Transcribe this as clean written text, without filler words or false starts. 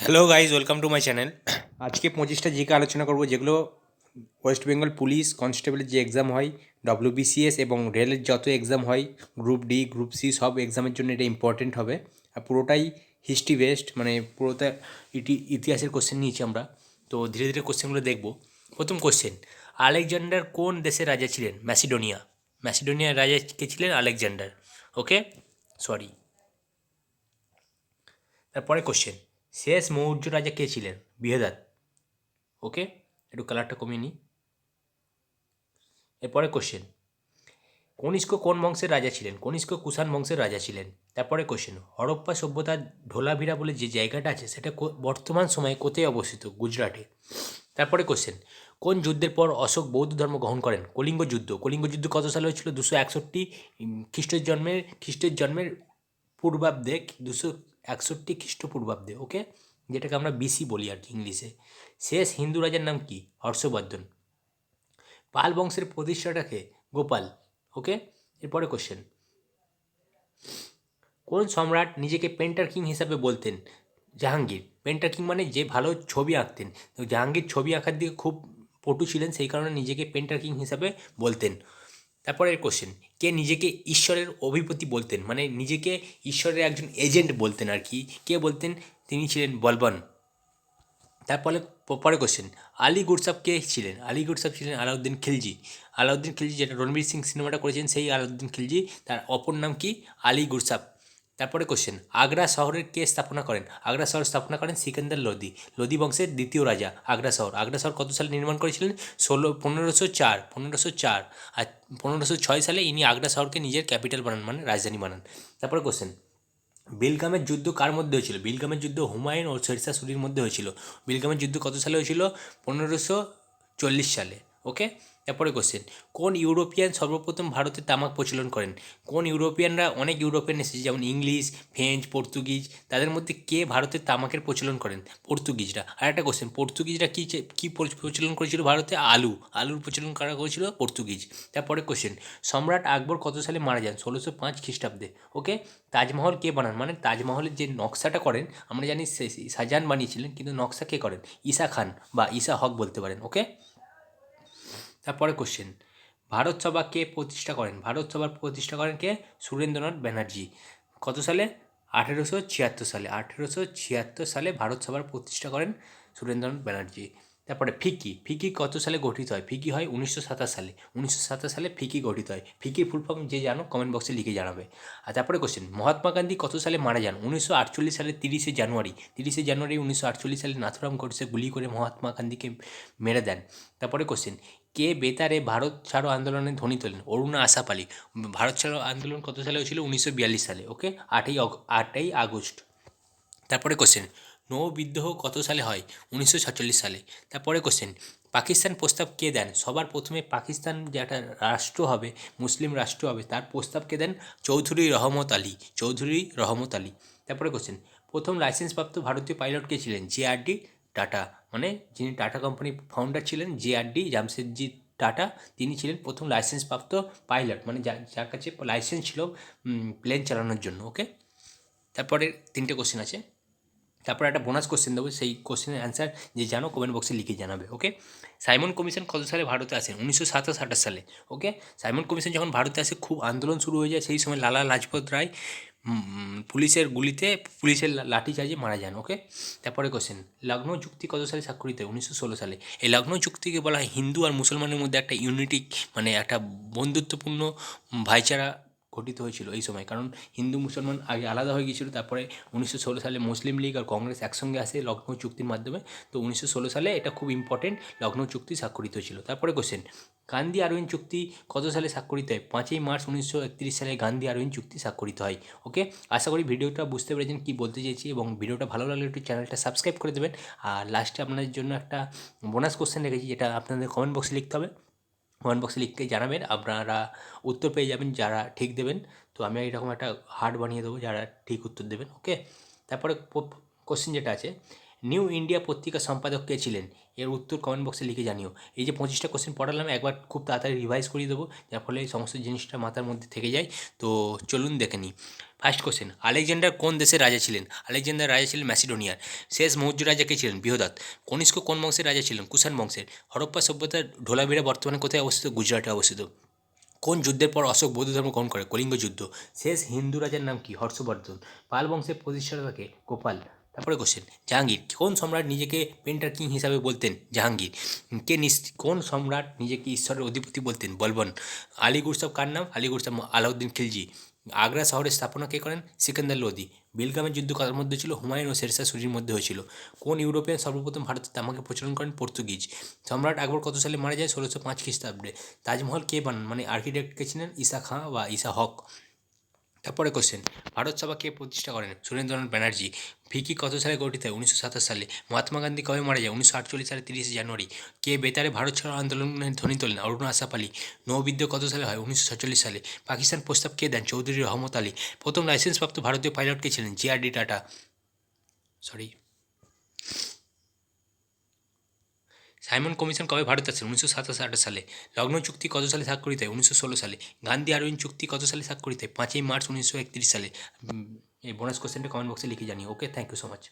Hello guys, welcome to my channel. আজকে 25টা GK আলোচনা করব, যেগুলো ওয়েস্ট বেঙ্গল পুলিশ কনস্টেবলের যে এক্সাম হয়, ডব্লিউবিসিএস এবং রেলের যত এক্সাম হয়, গ্রুপ ডি গ্রুপ সি সব এক্সামের জন্য এটা ইম্পর্টেন্ট হবে। আর পুরোটাই হিস্ট্রি বেসড, মানে পুরোটা ইতিহাসের কোশ্চেন নিয়েছি আমরা। তো ধীরে ধীরে কোশ্চেনগুলো দেখব। প্রথম কোশ্চেন, আলেকজান্ডার কোন দেশের রাজা ছিলেন? ম্যাসিডোনিয়া। ম্যাসিডোনিয়ার রাজা কে ছিলেন? আলেকজান্ডার। ওকে, সরি। তারপরে কোশ্চেন, শেষ মৌর্য রাজা কে ছিলেন? বৃহদাদ। ওকে, একটু কালারটা কমিয়ে নিই। এরপরে কোশ্চেন, কনিষ্ক কোন বংশের রাজা ছিলেন? কনিষ্ক কুষাণ বংশের রাজা ছিলেন। তারপরে কোশ্চেন, হরপ্পা সভ্যতার ঢোলাভিরা বলে যে জায়গাটা আছে সেটা বর্তমান সময়ে কোথায় অবস্থিত? গুজরাটে। তারপরে কোশ্চেন, কোন যুদ্ধের পর অশোক বৌদ্ধ ধর্ম গ্রহণ করেন? কলিঙ্গ যুদ্ধ। কলিঙ্গ যুদ্ধ কত সালে হয়েছিল? 261 খ্রিস্টের জন্মের পূর্বাব্দে, 261 খ্রিস্টপূর্বাব্দে। ওকে, যেটাকে আমরা বিসি বলি আর কি ইংলিশে। শেষ হিন্দু রাজার নাম কি? হর্ষবর্ধন। পাল বংশের প্রতিষ্ঠাটাকে? গোপাল। ওকে, এরপরে কোশ্চেন, কোন সম্রাট নিজেকে পেন্টার কিং হিসাবে বলতেন? জাহাঙ্গীর। পেন্টার কিং মানে যে ভালো ছবি আঁকতেন। তো জাহাঙ্গীর ছবি আঁকার দিকে খুব পটু ছিলেন, সেই কারণে নিজেকে পেন্টার কিং হিসাবে বলতেন। তারপরের কোশ্চেন, কে নিজেকে ঈশ্বরের অধিপতি বলতেন, মানে নিজেকে ঈশ্বরের একজন এজেন্ট বলতেন আর কি? কে বলতেন? তিনি ছিলেন বলবন। তারপরে পরে কোশ্চেন, আলী গুরসাব কে ছিলেন? আলী গুরসাব ছিলেন আলাউদ্দিন খিলজি। আলাউদ্দিন খিলজি, যেটা রণবীর সিং সিনেমাটা করেছেন, সেই আলাউদ্দিন খিলজি। তার অপর নাম কি? আলী গুরসাব। তারপরে কোশ্চেন, আগ্রা শহরের কে স্থাপনা করেন? আগ্রা শহর স্থাপনা করেন সিকান্দার লোদি। লোদি বংশের দ্বিতীয় রাজা। আগ্রা শহর কত সালে নির্মাণ করেছিলেন? 1504। আর 1506 সালে ইনি আগ্রা শহরকে নিজের ক্যাপিটাল বানান, মানে রাজধানী বানান। তারপরে কোশ্চেন, বেলগামের যুদ্ধ কার মধ্যে হয়েছিল? বেলগামের যুদ্ধ হুমায়ুন ও শেরশাহ সূরির মধ্যে হয়েছিল। বেলগামের যুদ্ধ কত সালে হয়েছিল? 1540 সালে। ওকে, তারপরে কোশ্চেন, কোন ইউরোপিয়ান সর্বপ্রথম ভারতে তামাক প্রচলন করেন? কোন ইউরোপিয়ানরা, অনেক ইউরোপিয়ান এসেছে, যেমন ইংলিশ, ফ্রেঞ্চ, পর্তুগিজ, তাদের মধ্যে কে ভারতে তামাকের প্রচলন করেন? পর্তুগিজরা। আর একটা কোশ্চেন, পর্তুগিজরা কী প্রচলন করেছিল ভারতে? আলুর প্রচলন করা হয়েছিল পর্তুগিজ। তারপরে কোশ্চেন, সম্রাট আকবর কত সালে মারা যান? 1605 খ্রিস্টাব্দে। ওকে, তাজমহল কে বানান, মানে তাজমহলের যে নকশাটা করেন, আমরা জানি শাহজাহান বানিয়েছিলেন, কিন্তু নকশা কে করেন? ঈসা খান বা ঈসা হক বলতে পারেন। ওকে, তারপরে কোশ্চেন, ভারত সভা কে প্রতিষ্ঠা করেন? ভারত সভার প্রতিষ্ঠা করেন কে? সুরেন্দ্রনাথ ব্যানার্জি। কত সালে? 1876 সালে। 1876 সালে ভারত সভার প্রতিষ্ঠা করেন সুরেন্দ্রনাথ ব্যানার্জি। তারপরে ফিকি কত সালে গঠিত হয়? ফিকি হয় 1927 সালে। 1927 সালে ফিকি গঠিত হয়। ফিকির ফুল ফর্ম যে জানো কমেন্ট বক্সে লিখে জানাবে। আর তারপরে কোশ্চেন, মহাত্মা গান্ধী কত সালে মারা যান? 1948 সালে 30শে জানুয়ারি। 30শে জানুয়ারি 1948 সালে নাথুরাম গডসে গুলি করে মহাত্মা গান্ধীকে মেরে দেন। তারপরে কোশ্চেন, কে বেতারে ভারত ছাড়ো আন্দোলনের ধ্বনি তোলেন? অরুণা আসাফ আলী। ভারত ছাড়ো আন্দোলন কত সালে হয়েছিল? 1942 সালে। ওকে, 8ই আগস্ট। তারপরে কোশ্চেন, নৌ বিদ্রোহ কত সালে হয়? 1946 সালে। তারপরে কোশ্চেন, পাকিস্তান প্রস্তাব কে দেন? সবার প্রথমে পাকিস্তান যে একটা রাষ্ট্র হবে, মুসলিম রাষ্ট্র হবে, তার প্রস্তাব কে দেন? চৌধুরী রহমত আলী। তারপরে কোশ্চেন, প্রথম লাইসেন্সপ্রাপ্ত ভারতীয় পাইলট কে ছিলেন? জে.আর.ডি. টাটা, মানে যিনি টাটা কোম্পানির ফাউন্ডার ছিলেন, জে.আর.ডি. জামশেদজি টাটা, তিনি ছিলেন প্রথম লাইসেন্সপ্রাপ্ত পাইলট, মানে যার কাছে লাইসেন্স ছিল প্লেন চালানোর জন্য। ওকে, তারপরে 3টে কোশ্চেন আছে। তারপর একটা বোনাস কোশ্চেন দেবো, সেই কোশ্চেনের অ্যান্সার যে জানো কমেন্ট বক্সে লিখে জানাবে। ওকে, সাইমন কমিশন কত সালে ভারতে আসেন? 1927-28 সালে। ওকে, সাইমন কমিশন যখন ভারতে আসে, খুব আন্দোলন শুরু হয়ে যায়, সেই সময় লালা লাজপত রায় পুলিশের গুলিতে, পুলিশের লাঠিচার্জে মারা যান। ওকে, তারপরে কোশ্চেন, লখনৌ চুক্তি কত সালে স্বাক্ষরিত হয়? 1916 সালে। এই লখনৌ চুক্তিকে বলা হয় হিন্দু আর মুসলমানের মধ্যে একটা ইউনিটি, মানে একটা বন্ধুত্বপূর্ণ ভাইচারা গঠিত হয়েছিল এই সময়, কারণ হিন্দু মুসলমান আগে আলাদা হয়ে গিয়েছিল। তারপরে 1916 সালে মুসলিম লীগ আর কংগ্রেস একসঙ্গে আসে লখনৌ চুক্তির মাধ্যমে। তো 1916 সালে এটা খুব ইম্পর্টেন্ট, লখনৌ চুক্তি স্বাক্ষরিত হয়েছিল। তারপরে কোশ্চেন, গান্ধী আরউইন চুক্তি কত সালে স্বাক্ষরিত হয়? 5ই মার্চ 1931 সালে গান্ধী আরউইন চুক্তি স্বাক্ষরিত হয়। ওকে, আশা করি ভিডিওটা বুঝতে পেরেছেন কী বলতে চেয়েছি, এবং ভিডিওটা ভালো লাগলে একটু চ্যানেলটা সাবস্ক্রাইব করে দেবেন। আর লাস্টে আপনাদের জন্য একটা বোনাস কোশ্চেন রেখেছি, যেটা আপনাদের কমেন্ট বক্সে লিখতে হবে। কমেন্ট বক্সে লিখে জানাবেন, আপনারা উত্তর পেয়ে যাবেন যারা ঠিক দেবেন। তো আমি এরকম একটা হার্ট বানিয়ে দেবো যারা ঠিক উত্তর দেবেন। ওকে, তারপরে কোশ্চেন যেটা আছে, নিউ ইন্ডিয়া পত্রিকার সম্পাদক কে ছিলেন? এর উত্তর কমেন্ট বক্সে লিখে জানিও। এই যে 25টা কোশ্চেন পড়ালাম একবার খুব তাড়াতাড়ি রিভাইজ করিয়ে দেবো, যার ফলে এই সমস্ত জিনিসটা মাথার মধ্যে থেকে যায়। তো চলুন দেখে নিই। ফার্স্ট কোশ্চেন, আলেকজান্ডার কোন দেশের রাজা ছিলেন? আলেকজান্ডার রাজা ছিলেন ম্যাসিডোনিয়ার। শেষ মৌর্য রাজা কে ছিলেন? বৃহদাত। কনিষ্ক কোন বংশের রাজা ছিলেন? কুষাণ বংশের। হরপ্পা সভ্যতার ধোলাভিরা বর্তমানে কোথায় অবস্থিত? গুজরাটে অবস্থিত। কোন যুদ্ধের পর অশোক বৌদ্ধ ধর্ম গ্রহণ করে? কলিঙ্গ যুদ্ধ। শেষ হিন্দু রাজার নাম কি? হর্ষবর্ধন। পাল বংশের প্রতিষ্ঠাতা কে? গোপাল। তারপরে কোশ্চেন, জাহাঙ্গীর কোন সম্রাট নিজেকে পেন্টার কিং হিসাবে বলতেন? জাহাঙ্গীর। কোন সম্রাট নিজেকে ঈশ্বরের অধিপতি বলতেন? বলবন। আলী গুরসাব কার নাম? আলী গুরসাব আলাউদ্দিন খিলজি। আগ্রা শহরের স্থাপনা কে করেন? সিকান্দার লোদি। বেলগামের যুদ্ধ কার মধ্যে ছিল? হুমায়ুন ও শেরশাহ সূরির মধ্যে হয়েছিল। কোন ইউরোপিয়ান সর্বপ্রথম ভারতে তামাকে প্রচলন করেন? পর্তুগিজ। সম্রাট আকবর কত সালে মারা যায়? 1605 খ্রিস্টাব্দে। তাজমহল কে বানান মানে আর্কিটেক্ট কে ছিলেন? ঈসা খাঁ বা ঈসা হক। তারপরে কোশ্চেন, ভারত সভা কে প্রতিষ্ঠা করেন? সুরেন্দ্রনাথ ব্যানার্জি। ভিকি কত সালে গঠিত হয়? 1927 সালে। মহাত্মা গান্ধী কবে মারা যায়? 1948 সালে 30 জানুয়ারি। কে বেতারে ভারত ছাড়ো আন্দোলনের ধ্বনি তোলেন? অরুণ আসাফ আলী। নৌবিদ্রোহ কত সালে হয়? 1946 সালে। পাকিস্তান প্রস্তাব কে দেন? চৌধুরী রহমত আলী। প্রথম লাইসেন্সপ্রাপ্ত ভারতীয় পাইলট কে ছিলেন? JRD tata. Sorry. Simon commission কবে ভারতে আসেন? 1927 সালে। লগ্ন চুক্তি কত সালে স্বাক্ষরিত হয়? 1916 সালে। গান্ধী আরউইন চুক্তি কত সালে স্বাক্ষরিত হয়? 5ই মার্চ 1931 সালে। এই বোনাস কোশ্চেনটা কমেন্ট বক্সে লিখে জানিও। ওকে, থ্যাংক ইউ সো মাচ।